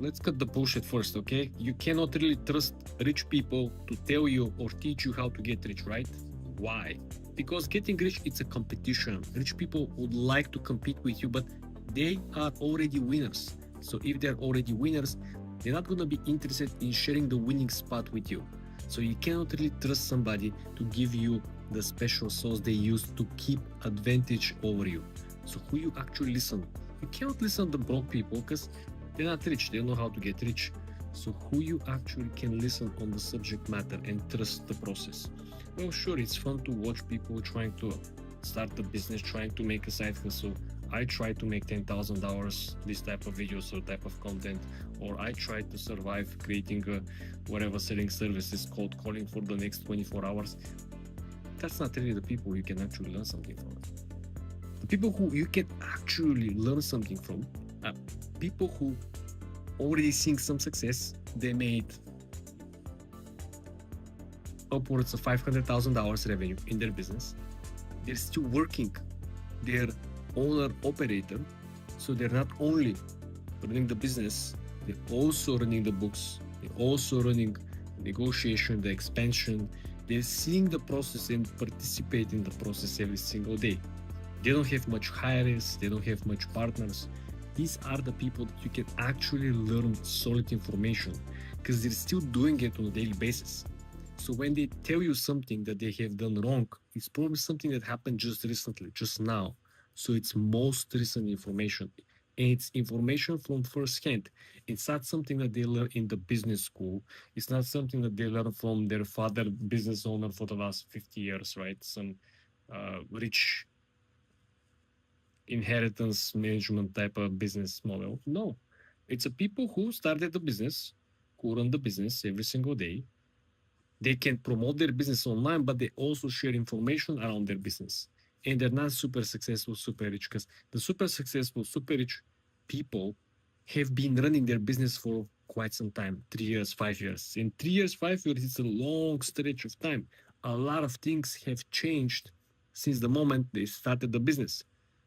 let's cut the bullshit first, okay? You cannot really trust rich people to tell you or teach you how to get rich, right? Why? Because getting rich, it's a competition. Rich people would like to compete with you, but they are already winners. So if they're already winners, they're not gonna be interested in sharing the winning spot with you. So you cannot really trust somebody to give you the special sauce they use to keep advantage over you. So who you actually listen? You cannot listen to broke people because they're not rich. They don't know how to get rich. So who you actually can listen on the subject matter and trust the process. Well, sure, it's fun to watch people trying to start a business, trying to make a side hustle. I try to make $10,000 this type of videos or type of content, or I try to survive creating a whatever selling services called calling for the next 24 hours. That's not really the people you can actually learn something from. The people who you can actually learn something from are people who already seeing some success. They made upwards of $500,000 revenue in their business. They're still working. They're owner operator, so they're not only running the business, they're also running the books. They're also running negotiation, the expansion. They're seeing the process and participate in the process every single day. They don't have much hires. They don't have much partners. These are the people that you can actually learn solid information because they're still doing it on a daily basis. So when they tell you something that they have done wrong, it's probably something that happened just recently, just now. So it's most recent information. And it's information from first hand. It's not something that they learn in the business school. It's not something that they learn from their father, business owner for the last 50 years, right? Some rich inheritance management type of business model. No, it's a people who started the business, who run the business every single day. They can promote their business online, but they also share information around their business. And they're not super successful, super rich, because the super successful, super rich people have been running their business for quite some time 3 years, 5 years. In 3 years, 5 years, it's a long stretch of time. A lot of things have changed since the moment they started the business.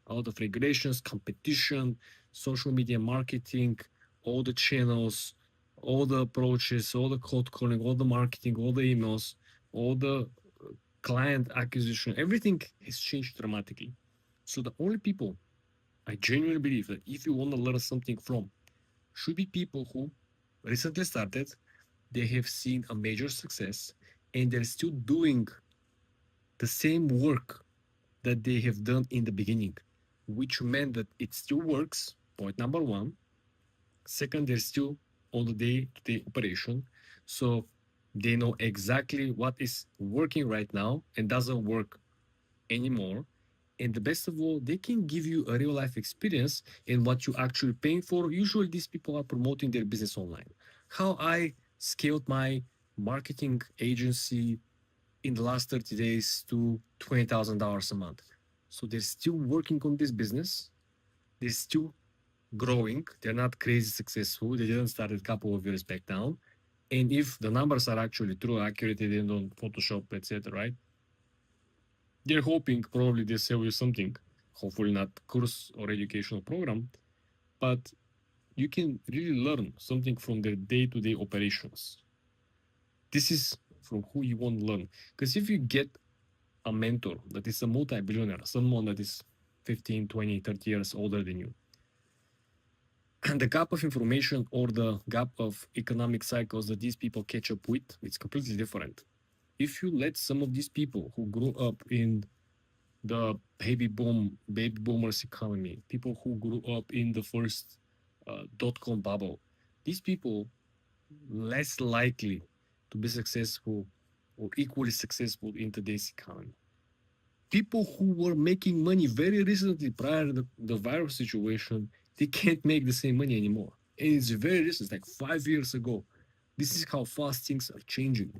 A lot of regulations, competition, social media marketing, all the channels, all the approaches, all the cold calling, all the marketing, all the emails, all the client acquisition, everything has changed dramatically. So the only people I genuinely believe that if you want to learn something from should be people who recently started, they have seen a major success, and they're still doing the same work that they have done in the beginning, which meant that it still works. Point number one. Second, they're still on the day-to-day operation. So they know exactly what is working right now and doesn't work anymore. And the best of all, they can give you a real life experience in what you actually paying for. Usually, these people are promoting their business online. How I scaled my marketing agency in the last 30 days to $20,000 a month. So they're still working on this business. They're still growing. They're not crazy successful. They didn't start a couple of years back down. And if the numbers are actually true, accurate, they didn't on Photoshop, etc., right? They're hoping probably they sell you something. Hopefully not course or educational program, but you can really learn something from their day-to-day operations. This is from who you want to learn. Because if you get a mentor that is a multi-billionaire, someone that is 15, 20, 30 years older than you, the gap of information or the gap of economic cycles that these people catch up with, it's completely different. If you let some of these people who grew up in the baby boomers economy, people who grew up in the first dot-com bubble, these people less likely to be successful or equally successful in today's economy. People who were making money very recently prior to the virus situation, they can't make the same money anymore. And it's very recent, like 5 years ago. This is how fast things are changing.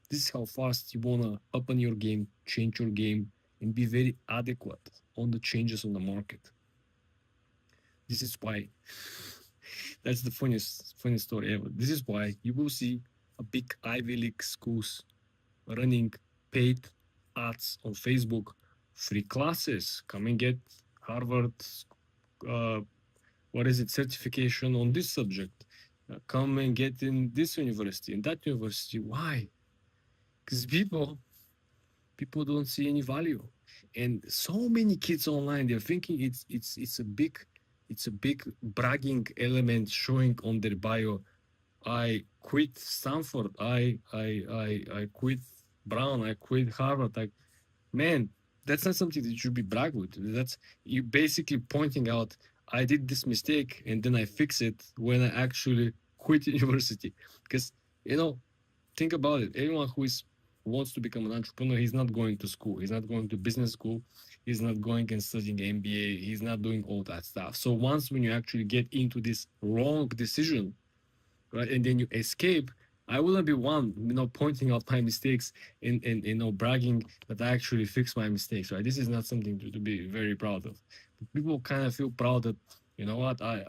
This is how fast you wanna open your game, change your game, and be very adequate on the changes on the market. This is why that's the funniest story ever. This is why you will see a big Ivy League schools running paid ads on Facebook, free classes, come and get Harvard, uh, what is it, certification on this subject. come and get in this university and that university. Why? Because people don't see any value, and so many kids online, they're thinking it's a big bragging element showing on their bio. I quit Stanford. I quit Brown. I quit Harvard. Man, that's not something that you should be bragged with. That's you basically pointing out, I did this mistake and then I fix it when I actually quit university. Because, think about it. Anyone who wants to become an entrepreneur, he's not going to school. He's not going to business school. He's not going and studying MBA. He's not doing all that stuff. So once when you actually get into this wrong decision, right, and then you escape, I wouldn't be one, pointing out my mistakes and bragging that I actually fixed my mistakes, right? This is not something to be very proud of. But people kind of feel proud that, what, I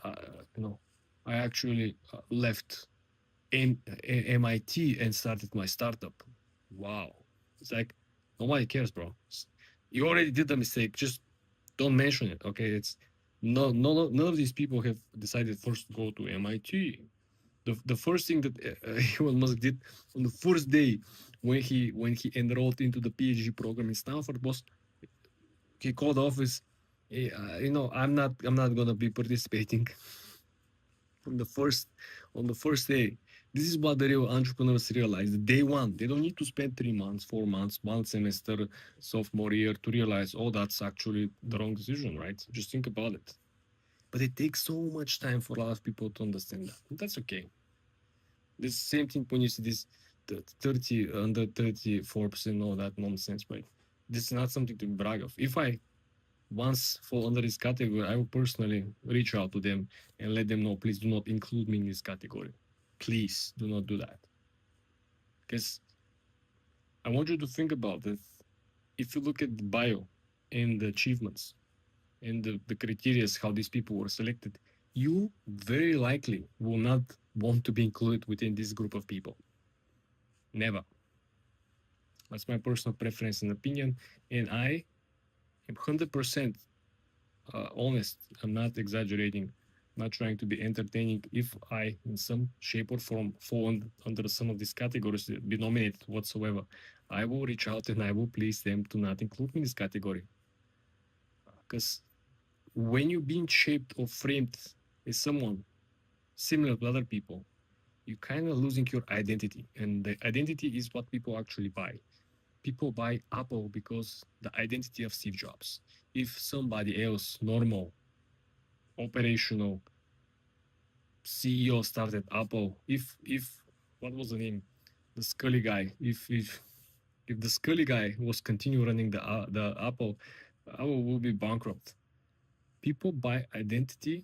actually left MIT and started my startup. Wow. It's like, nobody cares, bro. You already did the mistake. Just don't mention it, okay? It's none of these people have decided first to go to MIT. The first thing that Elon Musk did on the first day when he enrolled into the PhD program in Stanford was he called the office. Hey, I'm not gonna be participating on the first day. This is what the real entrepreneurs realize. Day one, they don't need to spend 3 months, 4 months, 1 semester, sophomore year to realize, oh, that's actually the wrong decision, right? Just think about it. But it takes so much time for a lot of people to understand that. And that's okay. The same thing when you see this under 34%, all that nonsense, right? This is not something to brag of. If I once fall under this category, I will personally reach out to them and let them know, please do not include me in this category. Please do not do that. Because I want you to think about it. If you look at the bio and the achievements and the criteria, how these people were selected, you very likely will not want to be included within this group of people. Never. That's my personal preference and opinion. And I am 100% honest. I'm not exaggerating, not trying to be entertaining. If I, in some shape or form, fall under some of these categories, be nominated whatsoever, I will reach out and I will please them to not include me in this category. Because when you're being shaped or framed as someone similar to other people, you're kind of losing your identity. And the identity is what people actually buy. People buy Apple because the identity of Steve Jobs. If somebody else, normal, operational CEO started Apple, if what was the name? The Scully guy. If the Scully guy was continue running the Apple will be bankrupt. People buy identity,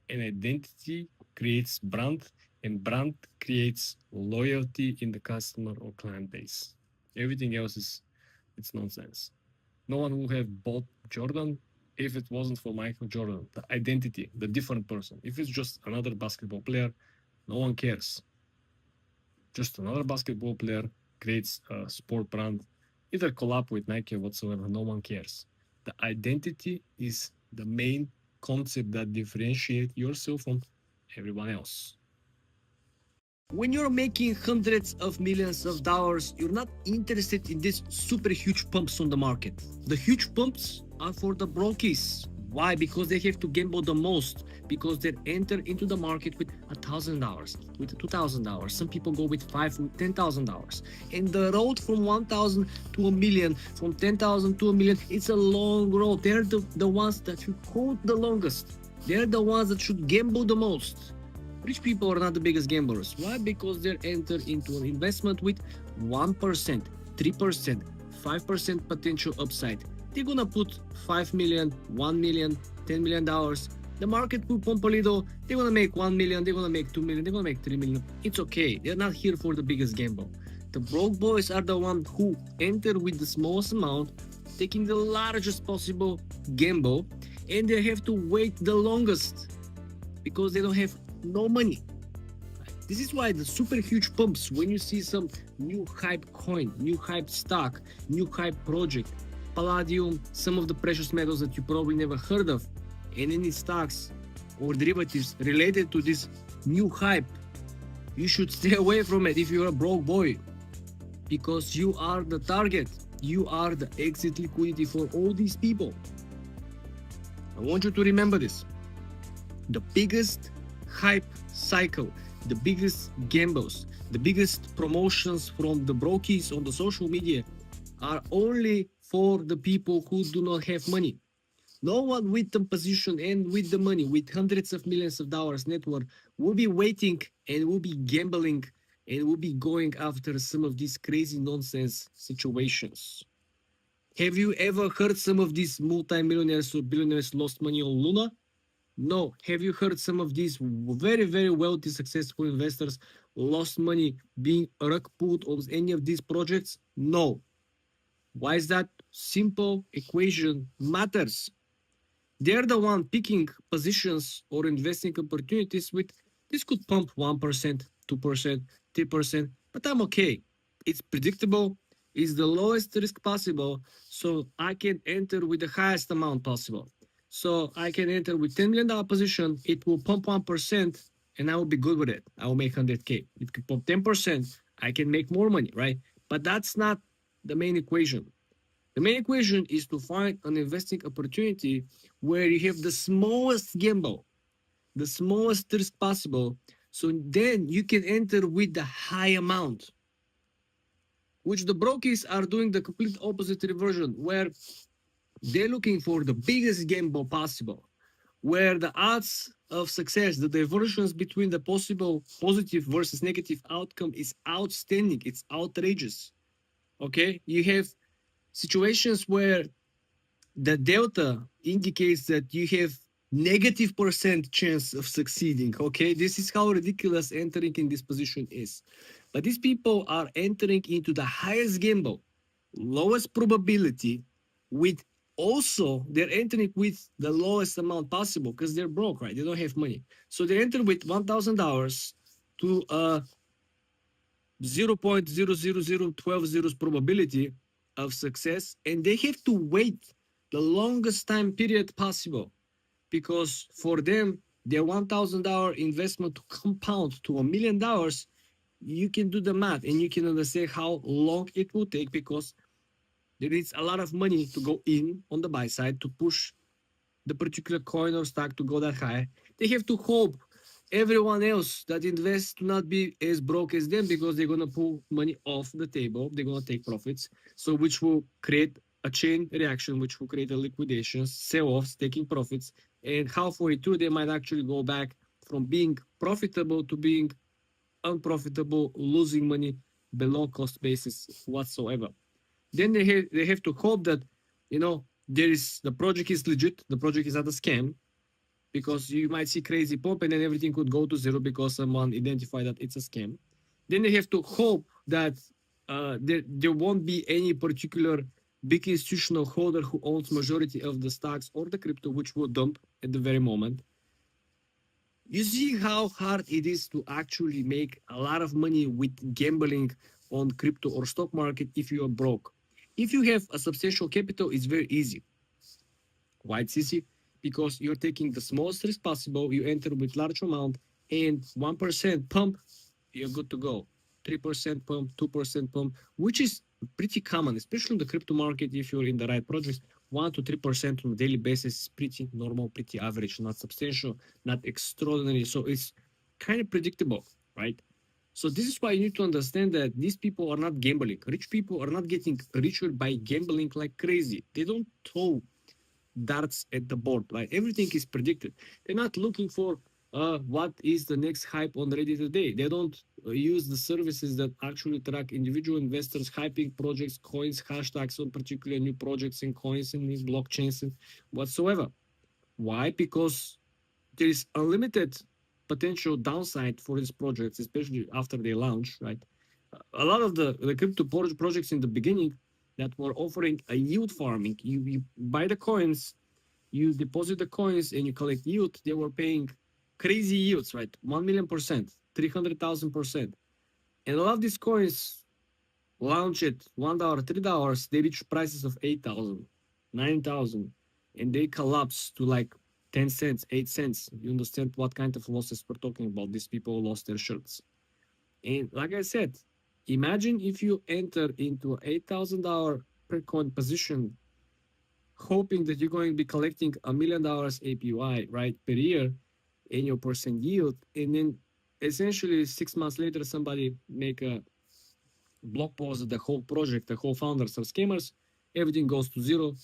and identity creates brand, and brand creates loyalty in the customer or client base. Everything else it's nonsense. No one would have bought Jordan if it wasn't for Michael Jordan. The identity, the different person. If it's just another basketball player, no one cares. Just another basketball player creates a sport brand, either collab with Nike or whatsoever, no one cares. The identity is the main concept that differentiates yourself from everyone else. When you're making hundreds of millions of dollars, you're not interested in these super huge pumps on the market. The huge pumps are for the brokies. Why? Because they have to gamble the most, because they enter into the market with $1,000, with $2,000. Some people go with $5,000, with $10,000. And the road from 1,000 to $1 million, from 10,000 to $1 million, it's a long road. They're the ones that should hold the longest. They're the ones that should gamble the most. Rich people are not the biggest gamblers. Why? Because they're entered into an investment with 1%, 3%, 5% potential upside. They're gonna put $5 million, $1 million, $10 million. The market will pump a little. They're gonna make $1 million, they're gonna make $2 million, they're gonna make $3 million. It's okay. They're not here for the biggest gamble. The broke boys are the ones who enter with the smallest amount, taking the largest possible gamble, and they have to wait the longest because they don't have no money. This is why the super huge pumps, when you see some new hype coin, new hype stock, new hype project, palladium, some of the precious metals that you probably never heard of, and any stocks or derivatives related to this new hype, you should stay away from it if you're a broke boy, because you are the target. You are the exit liquidity for all these people. I want you to remember this. The biggest hype cycle, the biggest gambles, the biggest promotions from the brokies on the social media are only for the people who do not have money. No one with the position and with the money, with hundreds of millions of dollars net worth, will be waiting and will be gambling and will be going after some of these crazy nonsense situations. Have you ever heard some of these multimillionaires or billionaires lost money on Luna? No. Have you heard some of these very, very wealthy, successful investors lost money being rug pulled on any of these projects? No. Why is that? Simple equation matters. They're the one picking positions or investing opportunities with this could pump 1%, 2%, 3%, but I'm okay. It's predictable, it's the lowest risk possible, so I can enter with the highest amount possible. So I can enter with $10 million position, it will pump 1%, and I will be good with it. I will make 100K. It could pump 10%, I can make more money, right? But that's not the main equation. The main equation is to find an investing opportunity where you have the smallest gamble, the smallest risk possible. So then you can enter with the high amount, which the brokies are doing the complete opposite reversion, where they're looking for the biggest gamble possible, where the odds of success, the diversions between the possible positive versus negative outcome is outstanding. It's outrageous. Okay, you have situations where the delta indicates that you have negative percent chance of succeeding. Okay, this is how ridiculous entering in this position is. But these people are entering into the highest gamble, lowest probability, with also they're entering with the lowest amount possible because they're broke, right? They don't have money. So they enter with $1,000 to a 0.000120 probability of success, and they have to wait the longest time period possible, because for them their $1,000 investment to compound to $1 million, you can do the math and you can understand how long it will take, because there is a lot of money to go in on the buy side to push the particular coin or stock to go that high. They have to hope everyone else that invests to not be as broke as them, because they're going to pull money off the table. They're going to take profits. So which will create a chain reaction, which will create a liquidation, sell-offs, taking profits. And halfway through, they might actually go back from being profitable to being unprofitable, losing money below cost basis whatsoever. Then they have to hope that, there is the project is legit, the project is not a scam, because you might see crazy pop and then everything could go to zero because someone identified that it's a scam. Then they have to hope that there won't be any particular big institutional holder who owns majority of the stocks or the crypto, which will dump at the very moment. You see how hard it is to actually make a lot of money with gambling on crypto or stock market if you are broke. If you have a substantial capital, it's very easy. Why it's easy? Because you're taking the smallest risk possible, you enter with large amount, and 1% pump, you're good to go. 3% pump, 2% pump, which is pretty common, especially in the crypto market. If you're in the right projects, 1 to 3% on a daily basis is pretty normal, pretty average, not substantial, not extraordinary. So it's kind of predictable, right? So this is why you need to understand that these people are not gambling. Rich people are not getting richer by gambling like crazy. They don't throw darts at the board, right? Everything is predicted. They're not looking for what is the next hype on Reddit today. They don't use the services that actually track individual investors hyping projects, coins, hashtags on particular new projects and coins and blockchains and whatsoever. Why? Because there is unlimited potential downside for these projects, especially after they launch, right? A lot of the crypto projects in the beginning that were offering a yield farming, you buy the coins, you deposit the coins, and you collect yield. They were paying crazy yields, right? 1 million%, 300,000%. And a lot of these coins launch at $1, $3, they reach prices of 8,000, 9,000, and they collapse to like 10 cents, 8 cents. You understand what kind of losses we're talking about? These people lost their shirts. And like I said, imagine if you enter into an $8,000 per coin position, hoping that you're going to be collecting $1 million APY, right, per year in your percent yield. And then essentially 6 months later, somebody make a blog post that the whole project, the whole founders are scammers, everything goes to zero.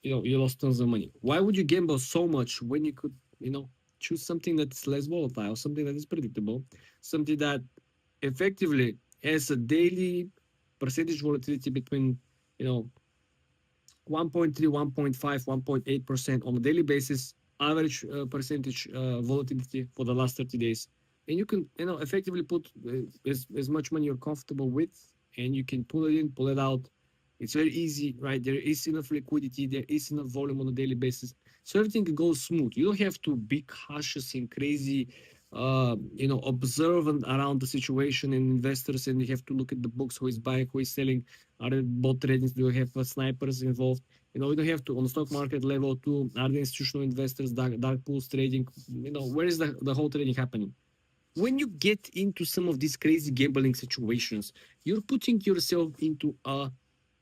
You lost tons of money. Why would you gamble so much when you could, choose something that's less volatile, something that is predictable, something that effectively has a daily percentage volatility between, 1.3, 1.5, 1.8% on a daily basis, average percentage volatility for the last 30 days. And you can, effectively put as much money you're comfortable with, and you can pull it in, pull it out. It's very easy, right? There is enough liquidity, there is enough volume on a daily basis. So everything goes smooth. You don't have to be cautious and crazy, observant around the situation and investors, and you have to look at the books, who is buying, who is selling, are there bot tradings, do you have snipers involved? You don't have to, on the stock market level too, are there institutional investors, dark pools trading? Where is the whole trading happening? When you get into some of these crazy gambling situations, you're putting yourself into a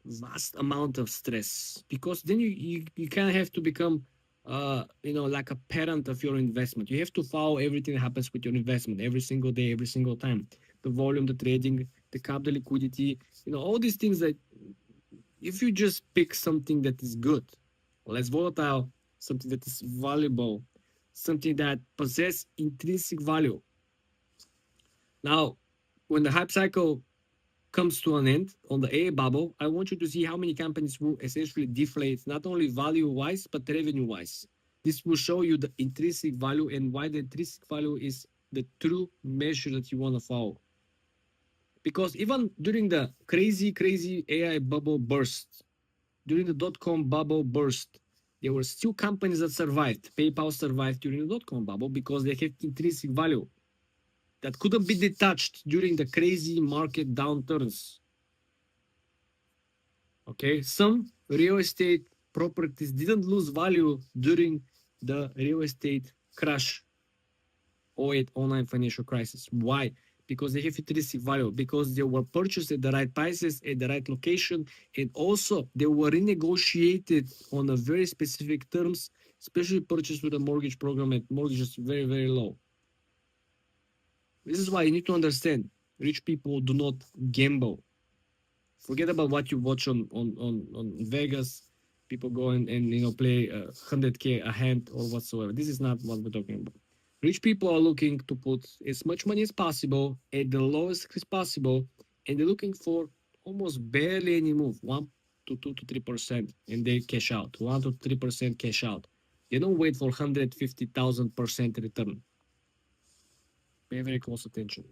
vast amount of stress, because then you kind of have to become like a parent of your investment. You have to follow everything that happens with your investment every single day, every single time. The volume, the trading, the cap, the liquidity, all these things that if you just pick something that is good, less volatile, something that is valuable, something that possesses intrinsic value. Now, when the hype cycle comes to an end on the A bubble, I want you to see how many companies will essentially deflate, not only value-wise, but revenue-wise. This will show you the intrinsic value and why the intrinsic value is the true measure that you want to follow. Because even during the crazy AI bubble burst, during the dot-com bubble burst, there were still companies that survived. PayPal survived during the dot-com bubble because they had intrinsic value that couldn't be detached during the crazy market downturns. Okay, some real estate properties didn't lose value during the real estate crash, 08-09 financial crisis. Why? Because they have intrinsic value, because they were purchased at the right prices, at the right location, and also they were renegotiated on a very specific terms, especially purchased with a mortgage program at mortgages very, very low. This is why you need to understand, rich people do not gamble. Forget about what you watch on Vegas. People go and play 100K a hand or whatsoever. This is not what we're talking about. Rich people are looking to put as much money as possible at the lowest risk possible, and they're looking for almost barely any move, 1 to 2 to 3%, and they cash out, 1 to 3% cash out. They don't wait for 150,000% return. Pay very close attention.